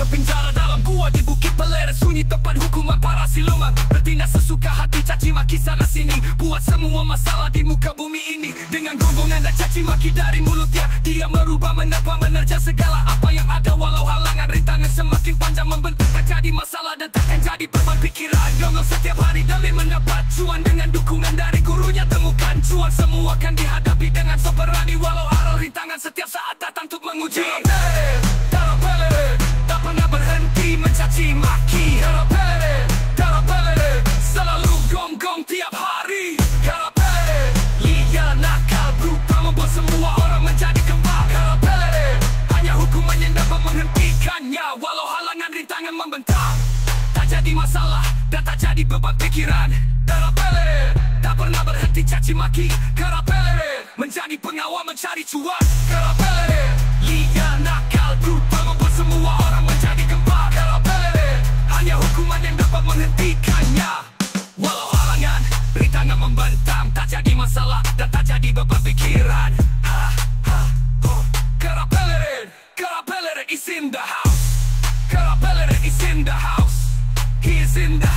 terpenjara dalam gua di Bukit Pelere, sunyi tempat hukuman para siluman. Bertindak sesuka hati, caci maki sana sini, buat semua masalah di muka bumi ini. Dengan gonggongan dan caci maki dari mulutnya, dia merubah, menerpa, menerjang segala apa yang ada. Walau halangan rintangan semakin panjang membentuk, tak jadi masalah dan takkan jadi beban pikiran. Gomel setiap hari demi mendapat cuan, dengan dukungan dari gurunya temukan cuan. Semua kan dihadapi dengan soberani, walau arah rintangan setiap saat datang untuk menguji. Dalam Pelere, tak pernah berhenti mencaci maki. Dalam Pelere, selalu gonggong tiap hari. Dalam Pelere, liar nakal berupa membuat semua orang menjadi kembang. Dalam Pelere, hanya hukuman yang dapat menghentikannya, walau halangan rintangan membentang. Tak jadi masalah dan tak jadi beban pikiran. Dalam Pelere, tak pernah berhenti caci maki. Dalam Pelere, menjadi pengawal mencari cuan. Dalam Pelere, liar nakal berupa membuat semua orang menjadi kembang. Dalam Pelere, hanya hukuman yang dapat menghentikannya, walau halangan rintangan membentang. Tak jadi masalah dan tak jadi beban pikiran. Dalam Pelere is in the house. Dalam Pelere is in the house. He is in the